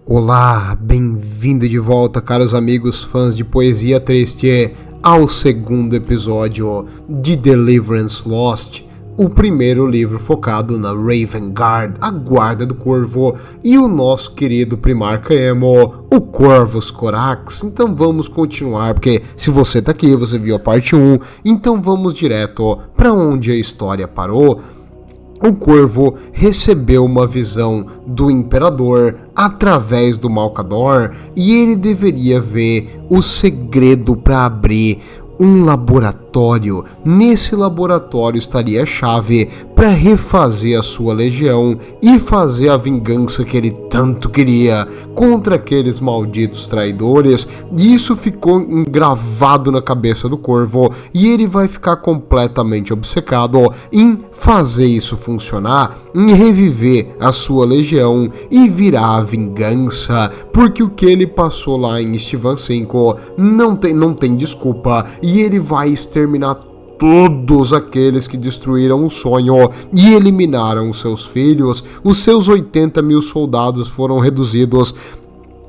Olá, bem-vindo de volta, caros amigos fãs de Poesia Triste, ao segundo episódio de Deliverance Lost, o primeiro livro focado na Raven Guard, a Guarda do Corvo, e o nosso querido Primarca Emo, o Corvus Corax. Então vamos continuar, porque se você tá aqui, você viu a parte 1, então vamos direto para onde a história parou. O Corvo recebeu uma visão do Imperador através do Malcador e ele deveria ver o segredo para abrir um laboratório. Nesse laboratório estaria a chave para refazer a sua legião e fazer a vingança que ele tanto queria contra aqueles malditos traidores. E isso ficou gravado na cabeça do Corvo e ele vai ficar completamente obcecado em fazer isso funcionar, em reviver a sua legião e virar a vingança, porque o que ele passou lá em Estivan 5 não tem desculpa, e ele vai exterminar todos aqueles que destruíram o sonho e eliminaram seus filhos. Os seus 80 mil soldados foram reduzidos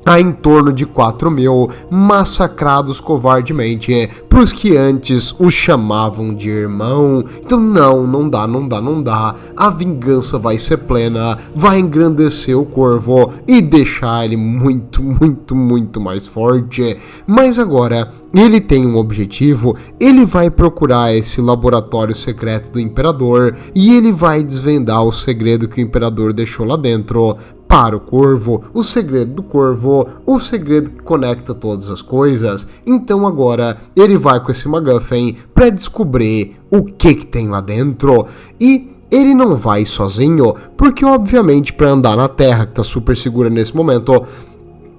a em torno de 4 mil, massacrados covardemente por os que antes os chamavam de irmão. Então não dá. A vingança vai ser plena, vai engrandecer o Corvo e deixar ele muito mais forte. Mas agora ele tem um objetivo, ele vai procurar esse laboratório secreto do Imperador e ele vai desvendar o segredo que o Imperador deixou lá dentro para o Corvo, o segredo do Corvo, o segredo que conecta todas as coisas. Então agora ele vai com esse MacGuffin para descobrir o que tem lá dentro. E ele não vai sozinho, porque obviamente para andar na Terra, que está super segura nesse momento,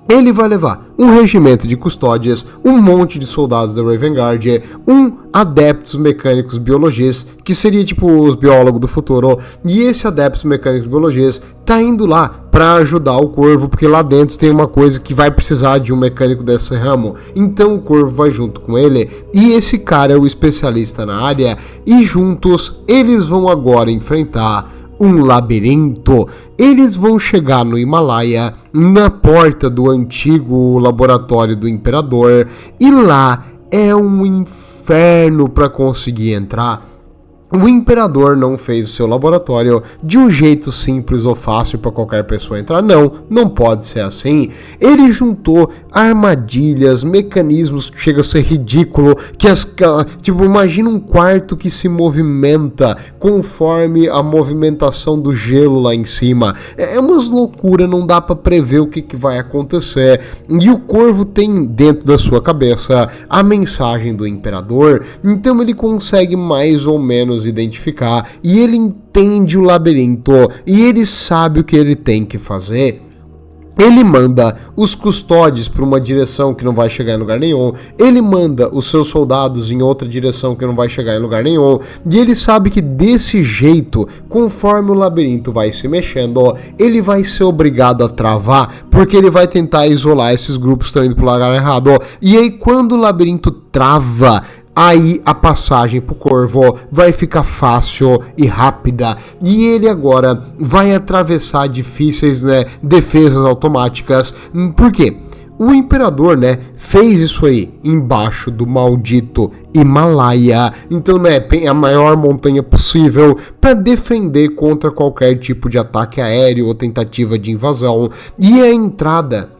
ele vai levar um regimento de custódias, um monte de soldados da Raven Guard, um adeptos mecânicos biologistas, que seria tipo os biólogos do futuro, e esse adeptos mecânicos biologistas tá indo lá para ajudar o Corvo, porque lá dentro tem uma coisa que vai precisar de um mecânico desse ramo. Então o Corvo vai junto com ele, e esse cara é o especialista na área, e juntos eles vão agora enfrentar um labirinto. Eles vão chegar no Himalaia, na porta do antigo laboratório do Imperador, e lá é um inferno para conseguir entrar. O Imperador não fez o seu laboratório de um jeito simples ou fácil para qualquer pessoa entrar. Não pode ser assim. Ele juntou armadilhas, mecanismos que chega a ser ridículo, tipo, imagina um quarto que se movimenta conforme a movimentação do gelo lá em cima. É umas loucuras, não dá para prever o que vai acontecer. E o Corvo tem dentro da sua cabeça a mensagem do Imperador, então ele consegue mais ou menos identificar, e ele entende o labirinto e ele sabe o que ele tem que fazer. Ele manda os custódios para uma direção que não vai chegar em lugar nenhum, ele manda os seus soldados em outra direção que não vai chegar em lugar nenhum, e ele sabe que desse jeito, conforme o labirinto vai se mexendo, ele vai ser obrigado a travar, porque ele vai tentar isolar esses grupos que estão indo para o lugar errado. E aí quando o labirinto trava, aí a passagem pro Corvo vai ficar fácil e rápida, e ele agora vai atravessar difíceis, defesas automáticas. Por quê? O Imperador, fez isso aí embaixo do maldito Himalaia, então, a maior montanha possível para defender contra qualquer tipo de ataque aéreo ou tentativa de invasão. E a entrada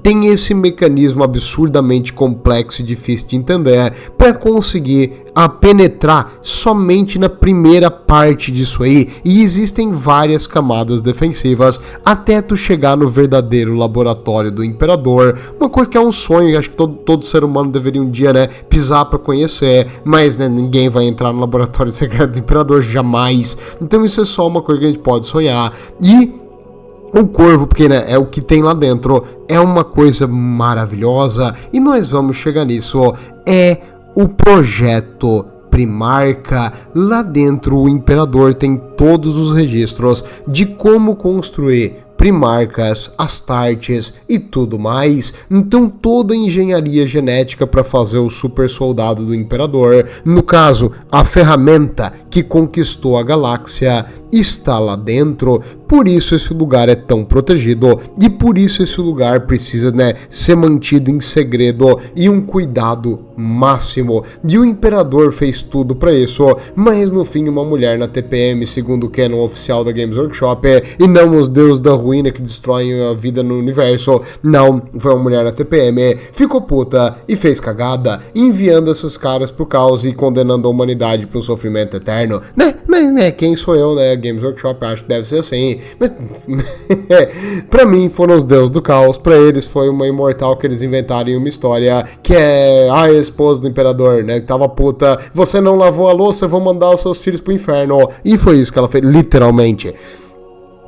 tem esse mecanismo absurdamente complexo e difícil de entender para conseguir penetrar somente na primeira parte disso aí, e existem várias camadas defensivas até tu chegar no verdadeiro laboratório do Imperador, uma coisa que é um sonho, acho que todo ser humano deveria um dia, pisar para conhecer, mas ninguém vai entrar no laboratório secreto do Imperador, jamais. Então isso é só uma coisa que a gente pode sonhar. E o Corvo, porque é o que tem lá dentro, é uma coisa maravilhosa, e nós vamos chegar nisso. É o projeto Primarca. Lá dentro o Imperador tem todos os registros de como construir primarcas, astartes e tudo mais. Então toda a engenharia genética para fazer o super soldado do Imperador, no caso a ferramenta que conquistou a galáxia, está lá dentro. por isso esse lugar é tão protegido e por isso esse lugar precisa, ser mantido em segredo e um cuidado máximo. E o Imperador fez tudo pra isso, mas no fim uma mulher na TPM, segundo o canon oficial da Games Workshop, e não os deuses da ruína que destroem a vida no universo, não, foi uma mulher na TPM, ficou puta e fez cagada, enviando esses caras pro caos e condenando a humanidade pro sofrimento eterno, quem sou eu, Games Workshop, acho que deve ser assim, mas pra mim foram os deuses do caos, pra eles foi uma imortal que eles inventaram em uma história que é a esposa do Imperador, que tava puta, você não lavou a louça, eu vou mandar os seus filhos pro inferno, e foi isso que ela fez, literalmente.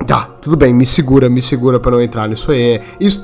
Tá, tudo bem, me segura pra não entrar nisso aí. Isso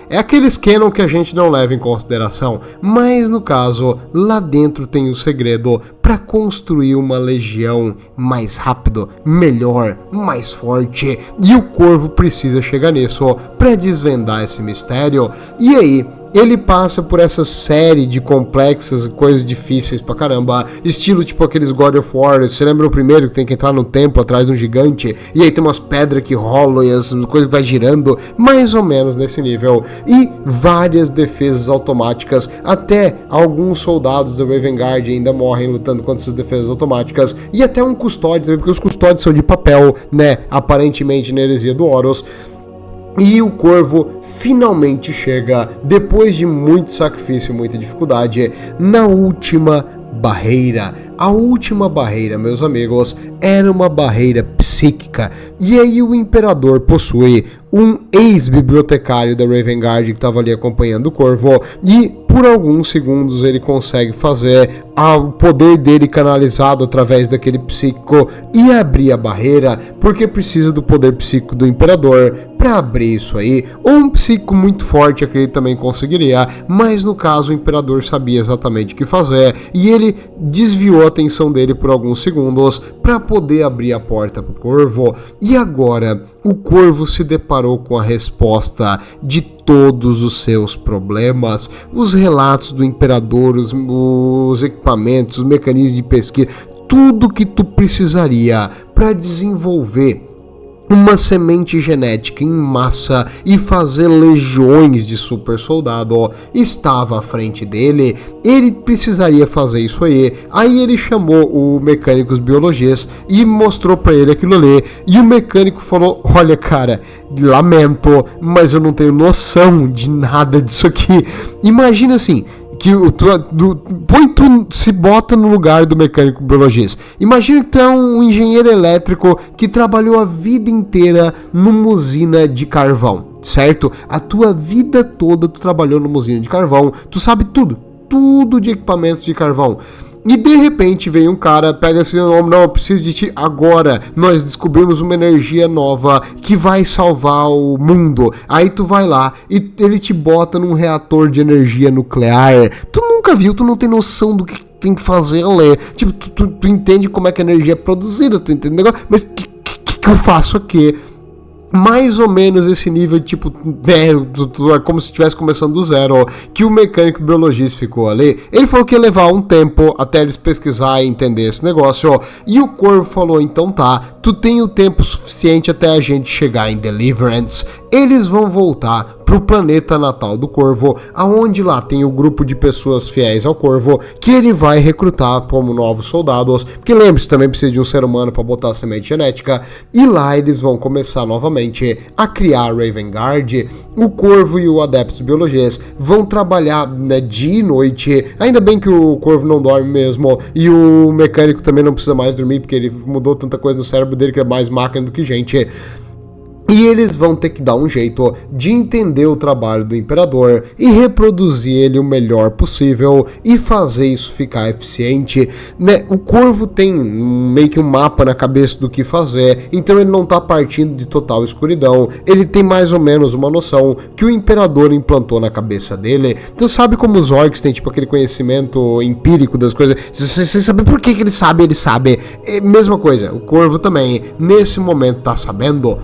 é aqueles canon que a gente não leva em consideração, mas no caso, lá dentro tem um segredo pra construir uma legião mais rápido, melhor, mais forte, e o Corvo precisa chegar nisso pra desvendar esse mistério. E aí, ele passa por essa série de complexas coisas difíceis pra caramba, estilo tipo aqueles God of War. Você lembra o primeiro que tem que entrar no templo atrás de um gigante, e aí tem umas pedras que rolam e as coisas vai girando, mais ou menos nesse nível, e várias defesas automáticas, até alguns soldados da Raven Guard ainda morrem lutando contra essas defesas automáticas, e até um custódio, porque os custódios são de papel, aparentemente na heresia do Horus. E o Corvo finalmente chega, depois de muito sacrifício e muita dificuldade, na última barreira. A última barreira, meus amigos, era uma barreira psíquica. E aí o Imperador possui um ex-bibliotecário da Raven Guard que estava ali acompanhando o Corvo, e por alguns segundos ele consegue fazer o poder dele canalizado através daquele psíquico e abrir a barreira, porque precisa do poder psíquico do Imperador para abrir isso aí. Ou um psíquico muito forte, que ele também conseguiria, mas no caso o Imperador sabia exatamente o que fazer, e ele desviou a atenção dele por alguns segundos para poder abrir a porta pro Corvo. E agora o Corvo se deparou com a resposta de todos os seus problemas, os relatos do Imperador, os equipamentos, os mecanismos de pesquisa, tudo que tu precisaria para desenvolver uma semente genética em massa e fazer legiões de super soldado estava à frente dele. Ele precisaria fazer isso aí. Aí ele chamou o Mecânicos Biologistas e mostrou pra ele aquilo ali, e o mecânico falou: olha cara, lamento, mas eu não tenho noção de nada disso aqui. Imagina assim, que tu se bota no lugar do mecânico biologista. Imagina que tu é um engenheiro elétrico que trabalhou a vida inteira numa usina de carvão, certo? A tua vida toda tu trabalhou numa usina de carvão, tu sabe tudo de equipamentos de carvão. E de repente vem um cara, pega esse nome, não, eu preciso de ti agora, nós descobrimos uma energia nova que vai salvar o mundo. Aí tu vai lá e ele te bota num reator de energia nuclear. Tu nunca viu, tu não tem noção do que tem que fazer, Lê. Tipo, tu entende como é que a energia é produzida, tu entende o negócio, mas o que eu faço aqui? Mais ou menos esse nível, tipo, é como se estivesse começando do zero, que o mecânico biologista ficou ali. Ele falou que ia levar um tempo até eles pesquisar e entender esse negócio, e o Corvo falou: então tá, tu tem o tempo suficiente até a gente chegar em Deliverance. Eles vão voltar pro planeta natal do Corvo, aonde lá tem o grupo de pessoas fiéis ao Corvo, que ele vai recrutar como novos soldados, porque lembre-se, também precisa de um ser humano para botar a semente genética, e lá eles vão começar novamente a criar a Raven Guard. O Corvo e o Adeptus Biologistas vão trabalhar, dia e noite, ainda bem que o Corvo não dorme mesmo, e o mecânico também não precisa mais dormir, porque ele mudou tanta coisa no cérebro dele que é mais máquina do que gente. E eles vão ter que dar um jeito de entender o trabalho do Imperador e reproduzir ele o melhor possível e fazer isso ficar eficiente, O Corvo tem meio que um mapa na cabeça do que fazer, então ele não tá partindo de total escuridão, ele tem mais ou menos uma noção que o Imperador implantou na cabeça dele. Então sabe como os orcs têm tipo aquele conhecimento empírico das coisas, sem saber por que ele sabe. É mesma coisa, o Corvo também, nesse momento tá sabendo.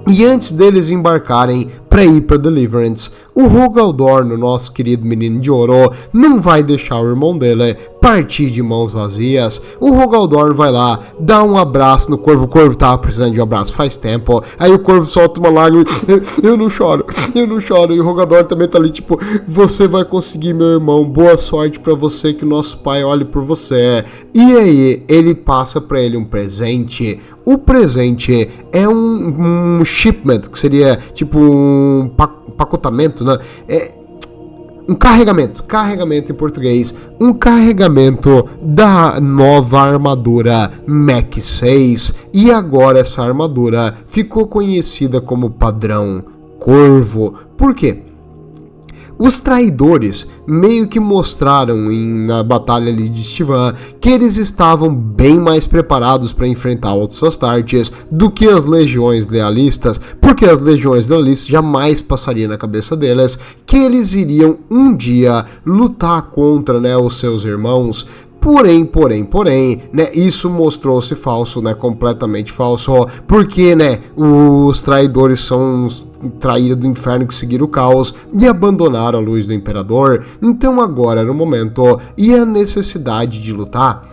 E antes deles embarcarem pra ir pra Deliverance. O Rogal Dorn, o nosso querido menino de ouro, não vai deixar o irmão dele partir de mãos vazias. O Rogal Dorn vai lá, dá um abraço no Corvo. O Corvo tava precisando de um abraço faz tempo. Aí o Corvo solta uma lágrima. Eu não choro. E o Rogal Dorn também tá ali, tipo, você vai conseguir, meu irmão. Boa sorte pra você, que o nosso pai olhe por você. E aí, ele passa pra ele um presente. O presente é um shipment, que seria tipo um pacotamento, né? Um carregamento em português, um carregamento da nova armadura Mach 6, e agora essa armadura ficou conhecida como padrão Corvo. Por quê? Os traidores meio que mostraram na batalha ali de Estivan que eles estavam bem mais preparados para enfrentar outros Astartes do que as legiões lealistas, porque as legiões lealistas jamais passaria na cabeça deles que eles iriam um dia lutar contra, né, os seus irmãos. Porém, né, isso mostrou-se falso, né, completamente falso, porque, né, os traidores são traíram do inferno que seguiram o caos e abandonaram a luz do imperador. Então agora era o momento e a necessidade de lutar.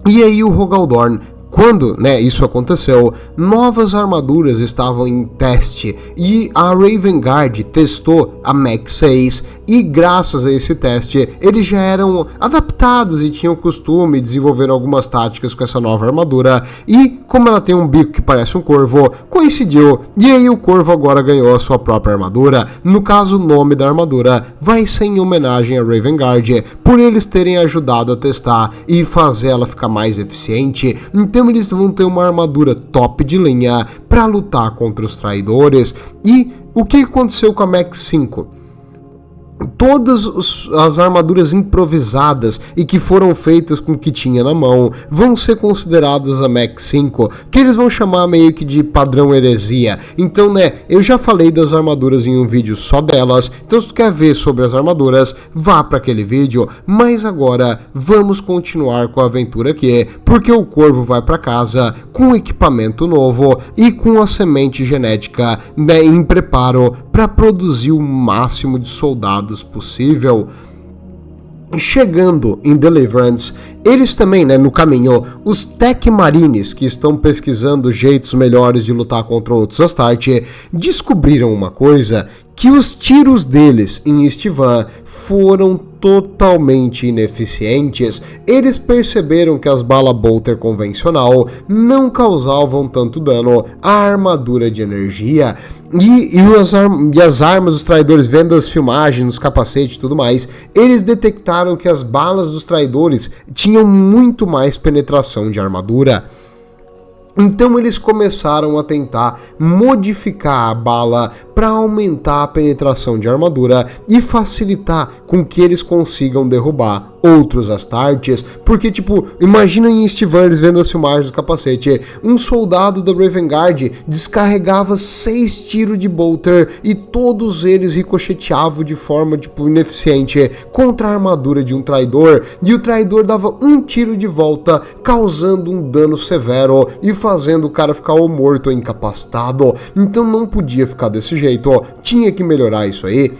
E aí o Rogal Dorn, quando, né, isso aconteceu, novas armaduras estavam em teste e a Raven Guard testou a Mach 6 e graças a esse teste eles já eram adaptados e tinham costume de desenvolver algumas táticas com essa nova armadura, e como ela tem um bico que parece um corvo, coincidiu, e aí o corvo agora ganhou a sua própria armadura. No caso, o nome da armadura vai ser em homenagem a Raven Guard, por eles terem ajudado a testar e fazer ela ficar mais eficiente. Então eles vão ter uma armadura top de linha para lutar contra os traidores. E o que aconteceu com a Mach 5? Todas as armaduras improvisadas e que foram feitas com o que tinha na mão vão ser consideradas a Mach 5, que eles vão chamar meio que de padrão heresia. Então, né, eu já falei das armaduras em um vídeo só delas, então se tu quer ver sobre as armaduras, vá para aquele vídeo. Mas agora vamos continuar com a aventura aqui, porque o Corvo vai para casa com equipamento novo e com a semente genética, né, em preparo para produzir o máximo de soldados possível. Chegando em Deliverance, eles também, né, no caminho, os Tech Marines, que estão pesquisando jeitos melhores de lutar contra outros Astarte, descobriram uma coisa, que os tiros deles em Estivan foram totalmente ineficientes. Eles perceberam que as balas Bolter convencional não causavam tanto dano à armadura de energia, e as armas dos traidores, vendo as filmagens, os capacetes e tudo mais, eles detectaram que as balas dos traidores tinham muito mais penetração de armadura. Então eles começaram a tentar modificar a bala para aumentar a penetração de armadura e facilitar com que eles consigam derrubar outros Astartes, porque, tipo, imagina em Estivan, eles vendo as filmagens do capacete, um soldado da Raven Guard descarregava 6 tiros de Bolter e todos eles ricocheteavam de forma, tipo, ineficiente contra a armadura de um traidor, e o traidor dava um tiro de volta, causando um dano severo e fazendo o cara ficar ou morto ou incapacitado. Então não podia ficar desse jeito, tinha que melhorar isso aí.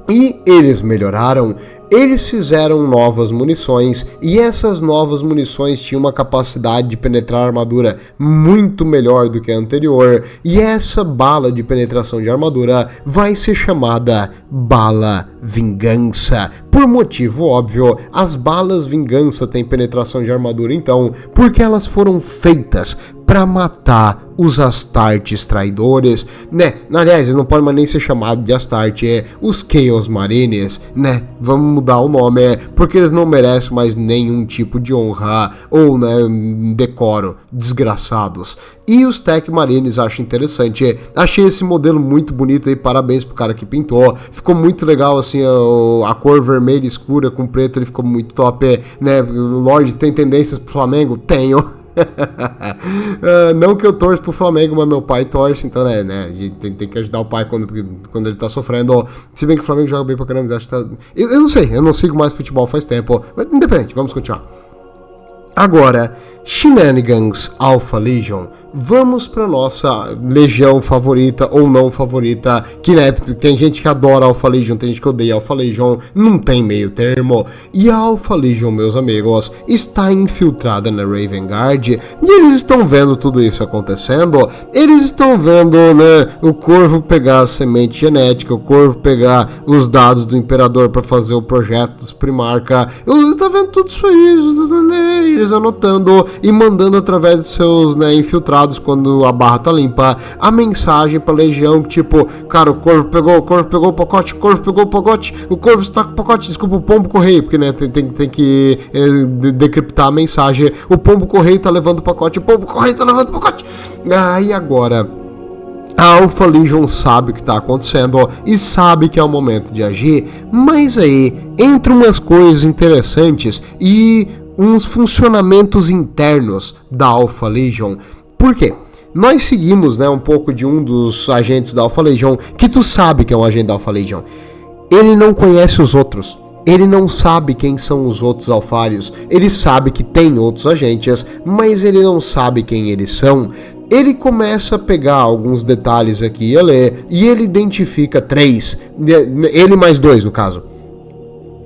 E eles melhoraram. Eles fizeram novas munições, e essas novas munições tinham uma capacidade de penetrar a armadura muito melhor do que a anterior, e essa bala de penetração de armadura vai ser chamada Bala Vingança. Por motivo óbvio, as balas Vingança têm penetração de armadura então, porque elas foram feitas para matar os Astartes traidores, né? Aliás, eles não podem mais nem ser chamados de Astarte, os Chaos Marines, né? Vamos mudar o nome, porque eles não merecem mais nenhum tipo de honra ou, né, decoro, desgraçados. E os Tech Marines acho interessante, achei esse modelo muito bonito aí, parabéns pro cara que pintou, ficou muito legal assim, a cor vermelha escura com preto, ele ficou muito top, né? O Lorde tem tendências pro Flamengo? Tenho. Não que eu torço pro Flamengo, mas meu pai torce, então né, a gente tem que ajudar o pai quando ele tá sofrendo. Se bem que o Flamengo joga bem pra caramba, acho que tá... eu não sei, eu não sigo mais futebol faz tempo, mas independente, vamos continuar. Agora, Shenanigans Alpha Legion. Vamos pra nossa legião favorita ou não favorita, que né, tem gente que adora Alpha Legion, tem gente que odeia Alpha Legion, não tem meio termo. E a Alpha Legion, meus amigos, está infiltrada na Raven Guard, e eles estão vendo tudo isso acontecendo, eles estão vendo, né, o Corvo pegar a semente genética, o Corvo pegar os dados do Imperador para fazer o projeto dos Primarca, tá vendo tudo isso aí, eles anotando e mandando através de seus, né, infiltrados, quando a barra tá limpa, a mensagem pra legião, tipo, cara, o Corvo pegou o pacote, o Corvo está com o pacote, desculpa, o pombo correio, porque, né, tem que decriptar a mensagem, o pombo correio tá levando o pacote, e agora a Alpha Legion sabe o que tá acontecendo e sabe que é o momento de agir, mas aí entra umas coisas interessantes e uns funcionamentos internos da Alpha Legion. Por quê? Nós seguimos, né, um pouco de um dos agentes da Alpha Legion, que tu sabe que é um agente da Alpha Legion. Ele não conhece os outros. Ele não sabe quem são os outros alfários. Ele sabe que tem outros agentes, mas ele não sabe quem eles são. Ele começa a pegar alguns detalhes aqui e ler, e ele identifica 3. Ele mais 2, no caso.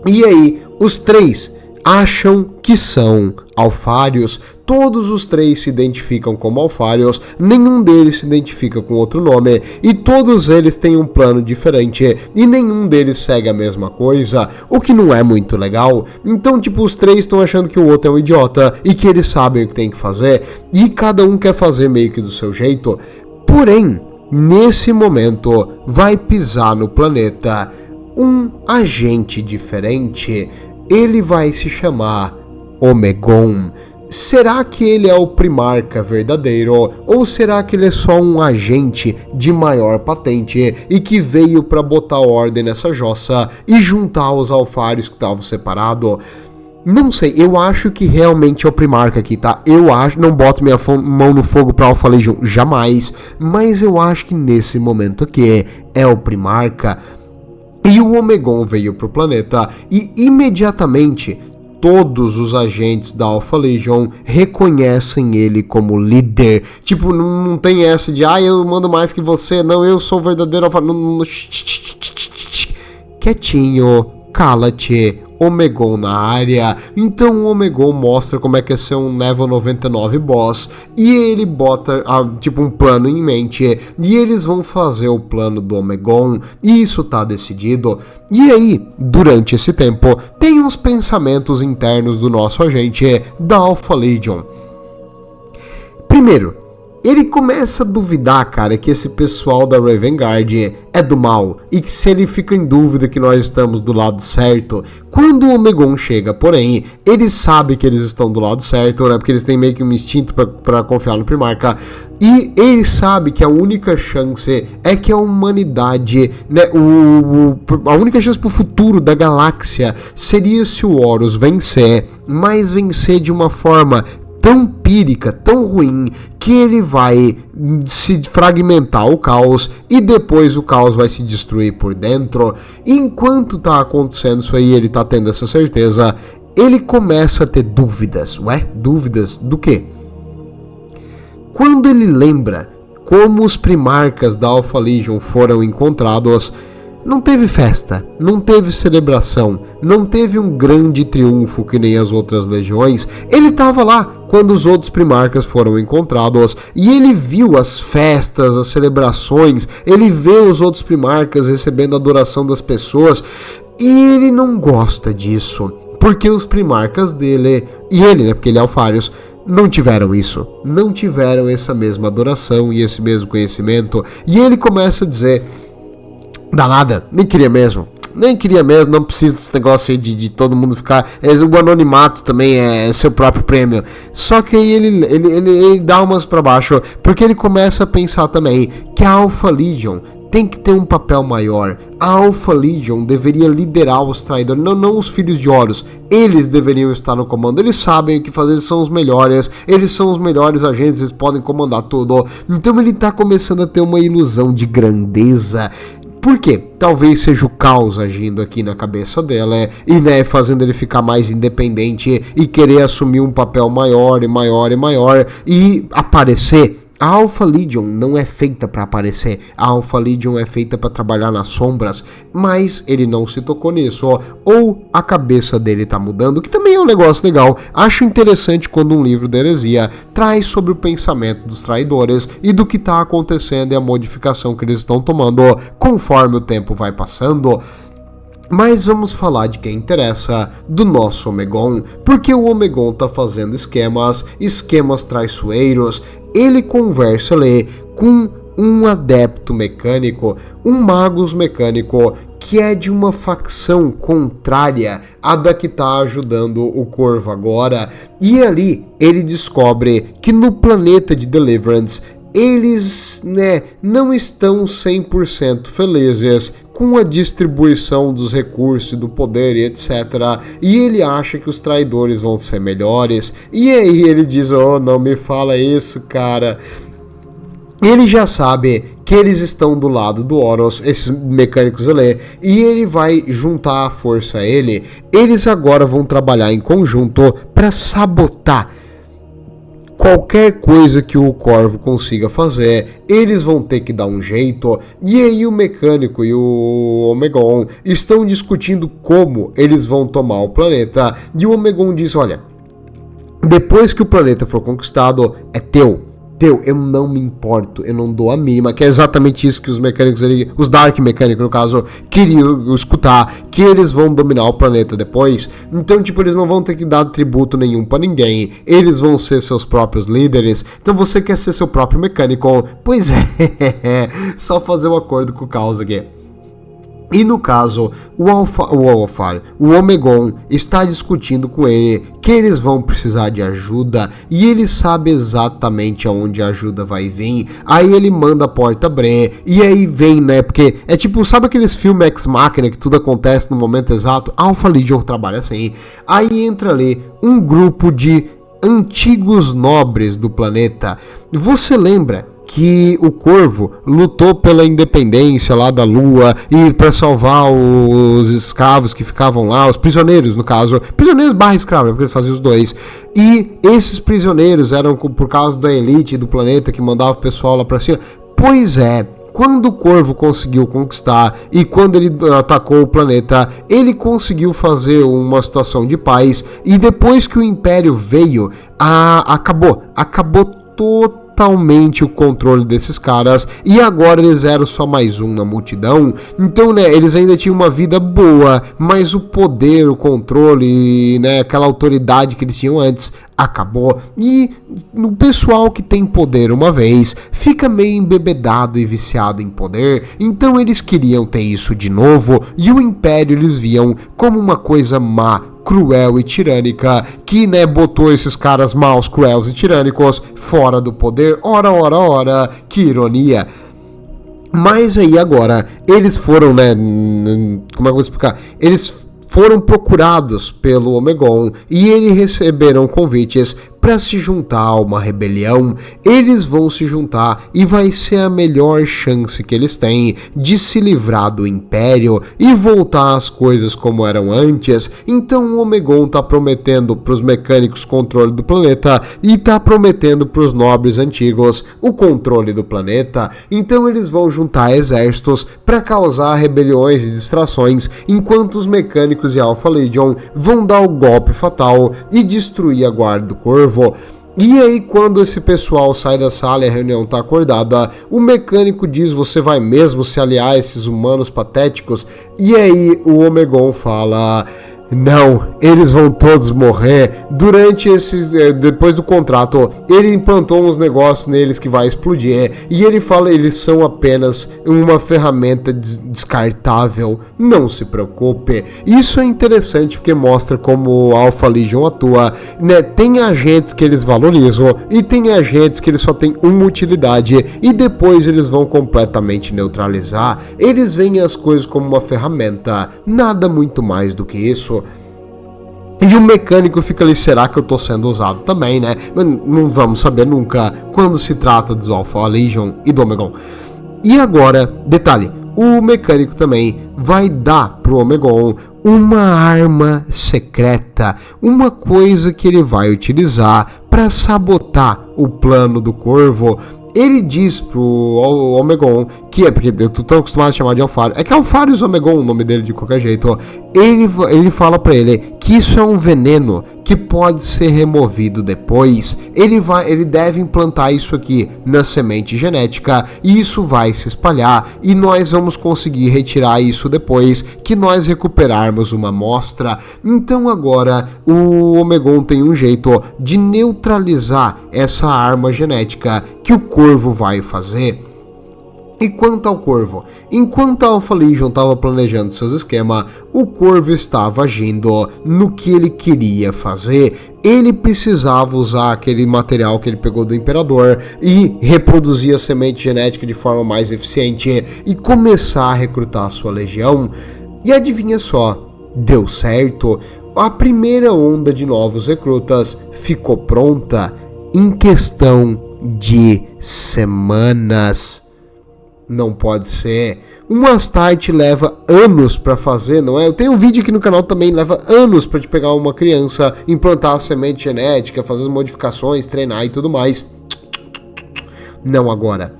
E aí, os 3 acham que são alfários, todos os 3 se identificam como alfários, nenhum deles se identifica com outro nome, e todos eles têm um plano diferente, e nenhum deles segue a mesma coisa, o que não é muito legal. Então, tipo, os 3 estão achando que o outro é um idiota, e que eles sabem o que tem que fazer, e cada um quer fazer meio que do seu jeito. Porém, nesse momento, vai pisar no planeta um agente diferente. Ele vai se chamar Omegon. Será que ele é o Primarca verdadeiro? Ou será que ele é só um agente de maior patente e que veio para botar ordem nessa jossa e juntar os alfários que estavam separados? Não sei, eu acho que realmente é o Primarca aqui, tá? Eu acho, não boto minha mão no fogo pra Alpha Legion jamais, mas eu acho que nesse momento aqui é o Primarca. E o Omegon veio pro planeta e imediatamente todos os agentes da Alpha Legion reconhecem ele como líder. Tipo, não tem essa de, eu mando mais que você, não, eu sou o verdadeiro Alpha... Quietinho, cala-te, Omegon na área. Então o Omegon mostra como é que é ser um level 99 boss, e ele bota tipo um plano em mente, e eles vão fazer o plano do Omegon, e isso tá decidido. E aí, durante esse tempo, tem uns pensamentos internos do nosso agente da Alpha Legion. Primeiro, ele começa a duvidar, cara, que esse pessoal da Raven Guard é do mal, e que se ele fica em dúvida que nós estamos do lado certo, quando o Omegon chega, porém, ele sabe que eles estão do lado certo, né, porque eles têm meio que um instinto pra confiar no Primarca, e ele sabe que a única chance é que a humanidade, né, a única chance pro futuro da galáxia seria se o Horus vencer, mas vencer de uma forma tão pírica, tão ruim, que ele vai se fragmentar o caos e depois o caos vai se destruir por dentro. Enquanto tá acontecendo isso aí, ele tá tendo essa certeza, ele começa a ter dúvidas. Ué? Dúvidas do quê? Quando ele lembra como os primarcas da Alpha Legion foram encontrados, não teve festa, não teve celebração, não teve um grande triunfo que nem as outras legiões. Ele estava lá quando os outros primarcas foram encontrados e ele viu as festas, as celebrações, ele vê os outros primarcas recebendo a adoração das pessoas e ele não gosta disso, porque os primarcas dele, e ele, né, porque ele é Alfarius, não tiveram isso, não tiveram essa mesma adoração e esse mesmo conhecimento, e ele começa a dizer: danada, nem queria mesmo, não precisa desse negócio aí de todo mundo ficar, o anonimato também é seu próprio prêmio. Só que aí ele dá umas pra baixo, porque ele começa a pensar também que a Alpha Legion tem que ter um papel maior. A Alpha Legion deveria liderar os traidores, não os filhos de Horus. Eles deveriam estar no comando, eles sabem o que fazer, eles são os melhores agentes, eles podem comandar tudo. Então ele tá começando a ter uma ilusão de grandeza. Por quê? Talvez seja o caos agindo aqui na cabeça dela e, né, fazendo ele ficar mais independente e querer assumir um papel maior e maior e maior e aparecer. A Alpha Legion não é feita para aparecer, a Alpha Legion é feita para trabalhar nas sombras, mas ele não se tocou nisso, ó. Ou a cabeça dele tá mudando, que também é um negócio legal. Acho interessante quando um livro de heresia traz sobre o pensamento dos traidores e do que tá acontecendo e a modificação que eles estão tomando conforme o tempo vai passando. Mas vamos falar de quem interessa, do nosso Omegon, porque o Omegon tá fazendo esquemas traiçoeiros. Ele conversa ali com um adepto mecânico, um magus mecânico, que é de uma facção contrária à da que tá ajudando o Corvo agora. E ali ele descobre que no planeta de Deliverance eles, né, não estão 100% felizes com a distribuição dos recursos, do poder e etc. E ele acha que os traidores vão ser melhores. E aí ele diz, oh, não me fala isso, cara. Ele já sabe que eles estão do lado do Horus, esses mecânicos ali, e ele vai juntar a força a ele. Eles agora vão trabalhar em conjunto para sabotar qualquer coisa que o Corvo consiga fazer. Eles vão ter que dar um jeito. E aí o mecânico e o Omegon estão discutindo como eles vão tomar o planeta. E o Omegon diz, olha, depois que o planeta for conquistado, é teu, eu não me importo, eu não dou a mínima, que é exatamente isso que os mecânicos ali, os Dark mecânicos no caso, queriam escutar, que eles vão dominar o planeta depois. Então, tipo, eles não vão ter que dar tributo nenhum pra ninguém, eles vão ser seus próprios líderes. Então você quer ser seu próprio mecânico? Pois é, só fazer um acordo com o caos aqui. E no caso, o Omegon está discutindo com ele que eles vão precisar de ajuda e ele sabe exatamente aonde a ajuda vai vir. Aí ele manda a porta abrir e aí vem, né? Porque é tipo, sabe aqueles filmes Ex Machina que tudo acontece no momento exato? Alpha Legion trabalha assim. Aí entra ali um grupo de antigos nobres do planeta. Você lembra que o Corvo lutou pela independência lá da Lua e para salvar os escravos que ficavam lá, os prisioneiros no caso, prisioneiros barra escravos, porque eles faziam os dois, e esses prisioneiros eram por causa da elite do planeta que mandava o pessoal lá para cima. Pois é, quando o Corvo conseguiu conquistar e quando ele atacou o planeta, ele conseguiu fazer uma situação de paz, e depois que o Império veio, acabou totalmente o controle desses caras, e agora eles eram só mais um na multidão. Então, né, eles ainda tinham uma vida boa, mas o poder, o controle, né, aquela autoridade que eles tinham antes acabou, e o pessoal que tem poder uma vez fica meio embebedado e viciado em poder, então eles queriam ter isso de novo, e o Império eles viam como uma coisa má, cruel e tirânica, que, né, botou esses caras maus, cruéis e tirânicos fora do poder. Ora, que ironia. Mas aí agora, eles foram, né, como é que eu vou explicar? Eles foram procurados pelo Omegon e eles receberam convites para se juntar a uma rebelião. Eles vão se juntar e vai ser a melhor chance que eles têm de se livrar do Império e voltar às coisas como eram antes. Então o Omegon tá prometendo para os mecânicos controle do planeta e tá prometendo para os nobres antigos o controle do planeta. Então eles vão juntar exércitos para causar rebeliões e distrações, enquanto os mecânicos e Alpha Legion vão dar o golpe fatal e destruir a guarda do Corvo. E aí, quando esse pessoal sai da sala e a reunião tá acordada, o mecânico diz: você vai mesmo se aliar a esses humanos patéticos? E aí o Omegon fala: não, eles vão todos morrer. Depois do contrato, ele implantou uns negócios neles que vai explodir. E ele fala: eles são apenas uma ferramenta descartável. Não se preocupe. Isso é interessante porque mostra como o Alpha Legion atua, né? Tem agentes que eles valorizam e tem agentes que eles só têm uma utilidade e depois eles vão completamente neutralizar. Eles veem as coisas como uma ferramenta, nada muito mais do que isso. E o mecânico fica ali: será que eu tô sendo usado também, né? Mas não vamos saber nunca quando se trata do Alpha Legion e do Omegon. E agora, detalhe, o mecânico também vai dar pro Omegon uma arma secreta, uma coisa que ele vai utilizar para sabotar o plano do Corvo. Ele diz pro Omegon que é, porque eu tô tão acostumado a chamar de Alfarius, é que Alfarius Omegon o nome dele de qualquer jeito, ele fala pra ele que isso é um veneno que pode ser removido depois. Ele deve implantar isso aqui na semente genética e isso vai se espalhar e nós vamos conseguir retirar isso depois que nós recuperarmos uma amostra. Então agora o Omegon tem um jeito de neutralizar essa arma genética que o Corvo vai fazer. E quanto ao Corvo, enquanto a Alpha Legion estava planejando seus esquemas, o Corvo estava agindo no que ele queria fazer. Ele precisava usar aquele material que ele pegou do Imperador e reproduzir a semente genética de forma mais eficiente e começar a recrutar a sua legião. E adivinha só, deu certo. A primeira onda de novos recrutas ficou pronta em questão de semanas. Não pode ser. Um Astarte leva anos pra fazer, não é? Eu tenho um vídeo aqui no canal também, leva anos pra te pegar uma criança, implantar a semente genética, fazer as modificações, treinar e tudo mais. Não agora.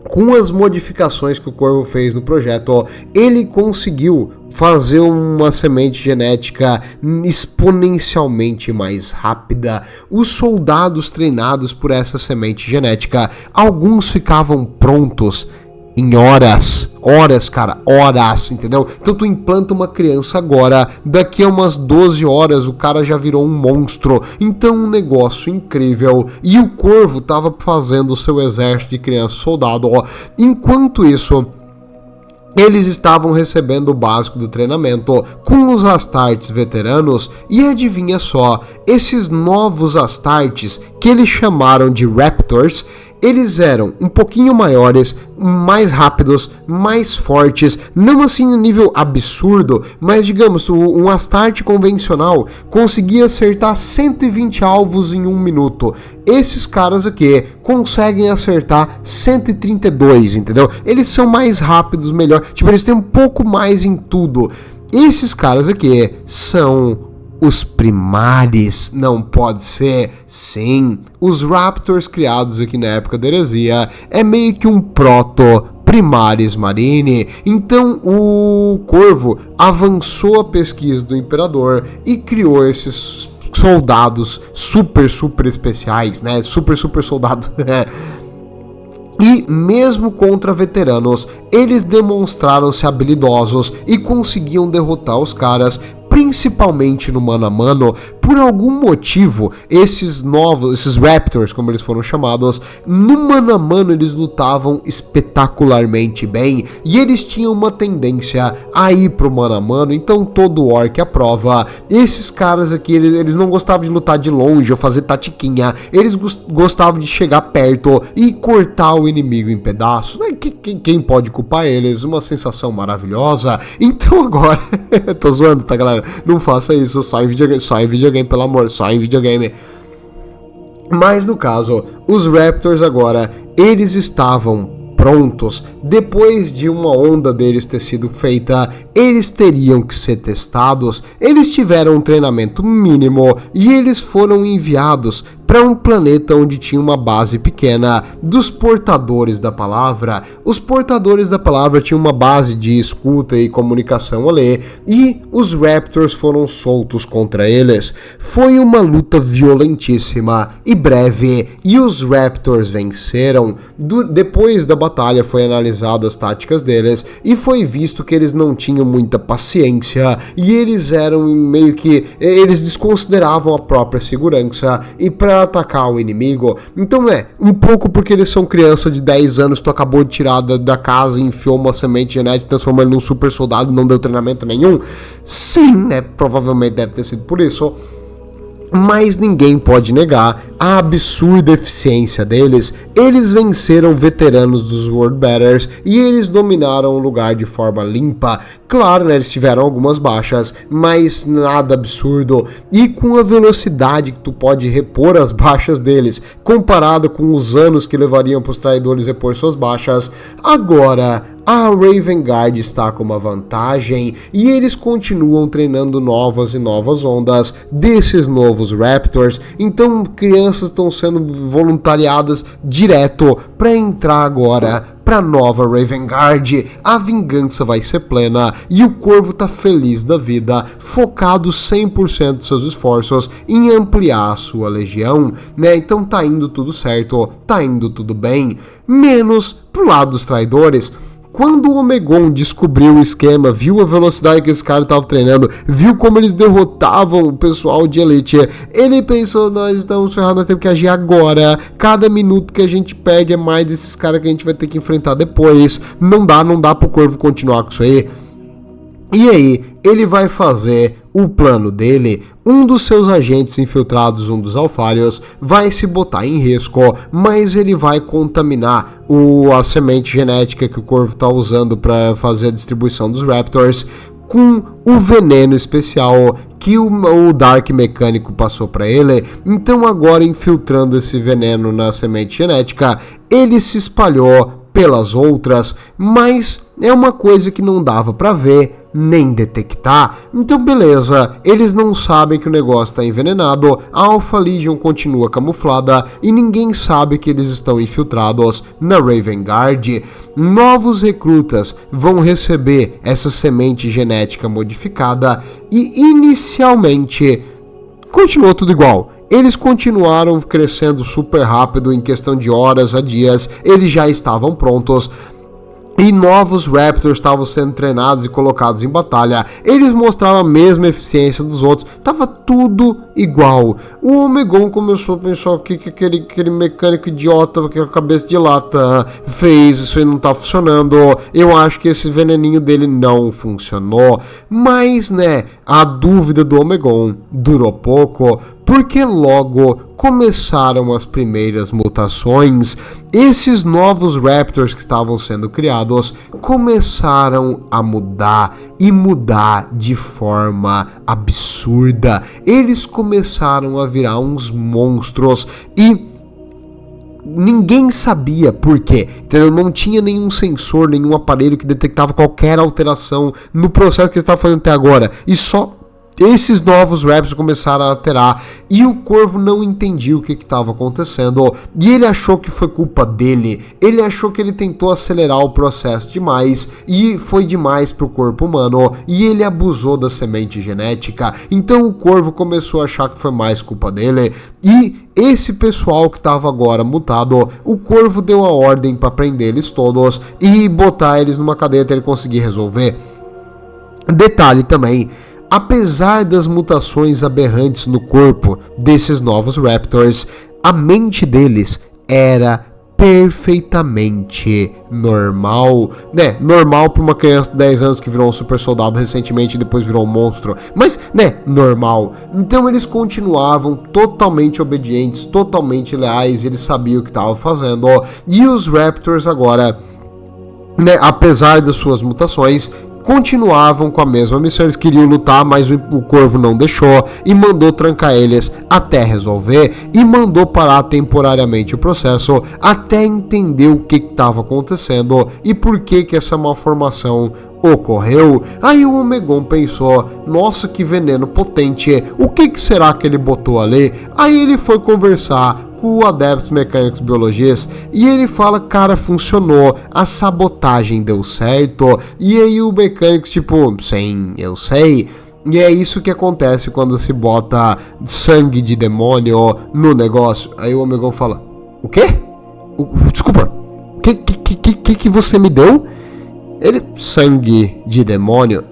Com as modificações que o Corvo fez no projeto, ele conseguiu fazer uma semente genética exponencialmente mais rápida. Os soldados treinados por essa semente genética, alguns ficavam prontos em horas, entendeu? Então tu implanta uma criança agora, daqui a umas 12 horas o cara já virou um monstro. Então um negócio incrível. E o Corvo tava fazendo o seu exército de criança soldado, ó. Enquanto isso, eles estavam recebendo o básico do treinamento com os Astartes veteranos e adivinha só, esses novos Astartes, que eles chamaram de Raptors, eles eram um pouquinho maiores, mais rápidos, mais fortes, não assim no nível absurdo, mas digamos, um Astarte convencional conseguia acertar 120 alvos em 1 minuto. Esses caras aqui conseguem acertar 132, entendeu? Eles são mais rápidos, melhor, tipo, eles têm um pouco mais em tudo. Esses caras aqui são os Primaris, não pode ser? Sim, os Raptors criados aqui na época da heresia é meio que um proto-Primaris Marine. Então o Corvo avançou a pesquisa do Imperador e criou esses soldados super especiais, né? Super soldado. E mesmo contra veteranos, eles demonstraram-se habilidosos e conseguiam derrotar os caras, principalmente no mano a mano. Por algum motivo, esses Raptors, como eles foram chamados, no mano a mano eles lutavam espetacularmente bem e eles tinham uma tendência a ir pro mano a mano, então todo orc aprova. Esses caras aqui, eles não gostavam de lutar de longe ou fazer tatiquinha, eles gostavam de chegar perto e cortar o inimigo em pedaços. Quem pode culpar eles? Uma sensação maravilhosa. Então agora, tô zoando, tá galera? Não faça isso, só em videogame, pelo amor, só em videogame. Mas no caso, os Raptors agora, eles estavam prontos. Depois de uma onda deles ter sido feita, eles teriam que ser testados. Eles tiveram um treinamento mínimo e eles foram enviados para um planeta onde tinha uma base pequena dos Portadores da Palavra. Os Portadores da Palavra tinham uma base de escuta e comunicação ali, e os Raptors foram soltos contra eles. Foi uma luta violentíssima e breve, e os Raptors venceram. Depois da batalha foi analisado as táticas deles, e foi visto que eles não tinham muita paciência, e eles eram meio que... eles desconsideravam a própria segurança, e para atacar o inimigo. Então um pouco porque eles são criança de 10 anos, tu acabou de tirar da casa, enfiou uma semente genética, transformou ele num super soldado, não deu treinamento nenhum. Sim, provavelmente deve ter sido por isso. Mas ninguém pode negar a absurda eficiência deles, eles venceram veteranos dos World Betters e eles dominaram o lugar de forma limpa. Claro, né, eles tiveram algumas baixas, mas nada absurdo. E com a velocidade que tu pode repor as baixas deles, comparado com os anos que levariam para os traidores repor suas baixas, agora a Raven Guard está com uma vantagem e eles continuam treinando novas e novas ondas desses novos Raptors. Então crianças estão sendo voluntariadas direto para entrar agora para nova Raven Guard. A vingança vai ser plena e o Corvo tá feliz da vida, focado 100% dos seus esforços em ampliar a sua legião, né? Então tá indo tudo certo, tá indo tudo bem, menos pro lado dos traidores. Quando o Omegon descobriu o esquema, viu a velocidade que esse cara estava treinando, viu como eles derrotavam o pessoal de Elite, ele pensou, nós estamos ferrados, nós temos que agir agora. Cada minuto que a gente perde é mais desses caras que a gente vai ter que enfrentar depois. Não dá pro Corvo continuar com isso aí. E aí, ele vai fazer o plano dele. Um dos seus agentes infiltrados, um dos Alfarios, vai se botar em risco, mas ele vai contaminar a semente genética que o Corvo está usando para fazer a distribuição dos Raptors com o veneno especial que o Dark Mecânico passou para ele. Então agora, infiltrando esse veneno na semente genética, ele se espalhou pelas outras, mas é uma coisa que não dava para ver nem detectar. Então beleza, eles não sabem que o negócio está envenenado, a Alpha Legion continua camuflada e ninguém sabe que eles estão infiltrados na Raven Guard. Novos recrutas vão receber essa semente genética modificada e inicialmente continuou tudo igual. Eles continuaram crescendo super rápido, em questão de horas a dias, eles já estavam prontos. E novos Raptors estavam sendo treinados e colocados em batalha. Eles mostravam a mesma eficiência dos outros. Tava tudo igual. O Omegon começou a pensar que aquele mecânico idiota com a cabeça de lata fez. Isso aí não tá funcionando. Eu acho que esse veneninho dele não funcionou. Mas, né, a dúvida do Omegon durou pouco, porque logo começaram as primeiras mutações. Esses novos Raptors que estavam sendo criados começaram a mudar e mudar de forma absurda. Eles começaram a virar uns monstros e ninguém sabia por quê, entendeu? Não tinha nenhum sensor, nenhum aparelho que detectava qualquer alteração no processo que eles estavam fazendo até agora. E só esses novos Raptors começaram a alterar e o Corvo não entendia o que estava acontecendo e ele achou que foi culpa dele. Ele achou que ele tentou acelerar o processo demais e foi demais para o corpo humano e ele abusou da semente genética. Então o Corvo começou a achar que foi mais culpa dele e esse pessoal que estava agora mutado, o Corvo deu a ordem para prender eles todos e botar eles numa cadeia até ele conseguir resolver. Detalhe também, apesar das mutações aberrantes no corpo desses novos Raptors, a mente deles era perfeitamente normal, né? Normal para uma criança de 10 anos que virou um super soldado recentemente e depois virou um monstro, mas, né, normal. Então eles continuavam totalmente obedientes, totalmente leais, eles sabiam o que estavam fazendo. E os Raptors agora, né, apesar das suas mutações, continuavam com a mesma missão. Eles queriam lutar, mas o Corvo não deixou e mandou trancar eles até resolver e mandou parar temporariamente o processo até entender o que estava acontecendo e por que essa malformação ocorreu. Aí o Omegon pensou, nossa, que veneno potente, o que será que ele botou ali? Aí ele foi conversar com o Adeptos Mecânicos Biologistas e ele fala, cara, funcionou, a sabotagem deu certo. E aí o mecânico, tipo, sim, eu sei. E é isso que acontece quando se bota sangue de demônio no negócio. Aí o Omegon fala, o quê? Desculpa, o que você me deu? Ele, sangue de demônio?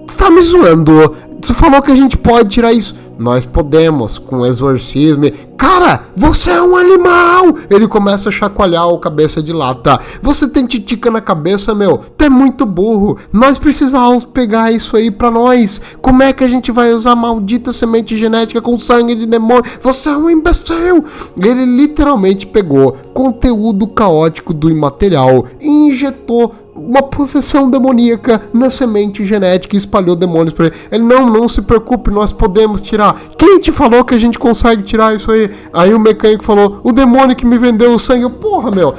Tu tá me zoando? Tu falou que a gente pode tirar isso. nós podemos, com exorcismo. Cara, você é um animal! Ele começa a chacoalhar o cabeça de lata. Você tem titica na cabeça, meu? Tu é muito burro. Nós precisamos pegar isso aí pra nós. Como é que a gente vai usar a maldita semente genética com sangue de demônio? Você é um imbecil! Ele literalmente pegou conteúdo caótico do imaterial e injetou uma possessão demoníaca na semente genética e espalhou demônios pra ele. Ele, não se preocupe, nós podemos tirar. Quem te falou que a gente consegue tirar isso aí? Aí o mecânico falou, o demônio que me vendeu o sangue. Porra, meu.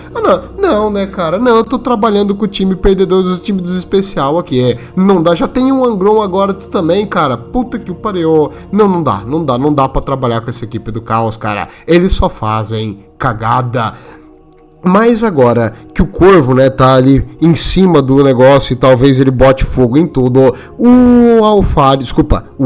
Não, né, cara? Não, eu tô trabalhando com o time perdedor dos times dos especial aqui. Não dá, já tem um Angron agora, tu também, cara. Puta que o pariu. Não dá pra trabalhar com essa equipe do caos, cara. Eles só fazem cagada. Mas agora que o Corvo, né, tá ali em cima do negócio e talvez ele bote fogo em tudo, o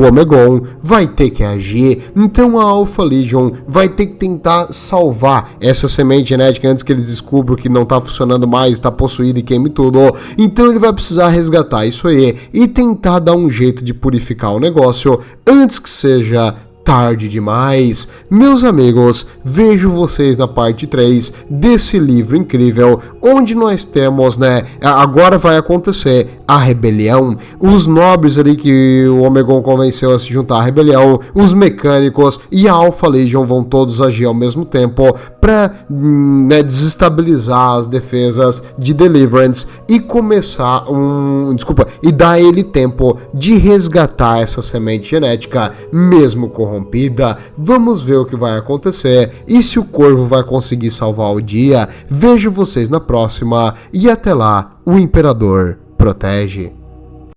Omegon vai ter que agir. Então a Alpha Legion vai ter que tentar salvar essa semente genética antes que eles descubram que não tá funcionando mais, tá possuído e queime tudo. Então ele vai precisar resgatar isso aí e tentar dar um jeito de purificar o negócio antes que seja tarde demais. Meus amigos, vejo vocês na parte 3 desse livro incrível, onde nós temos, né, agora vai acontecer a rebelião, os nobres ali que o Omegon convenceu a se juntar à rebelião, os mecânicos e a Alpha Legion vão todos agir ao mesmo tempo para, né, desestabilizar as defesas de Deliverance e começar e dar ele tempo de resgatar essa semente genética mesmo corrompida. Vamos ver o que vai acontecer e se o Corvo vai conseguir salvar o dia. Vejo vocês na próxima e até lá, o Imperador protege.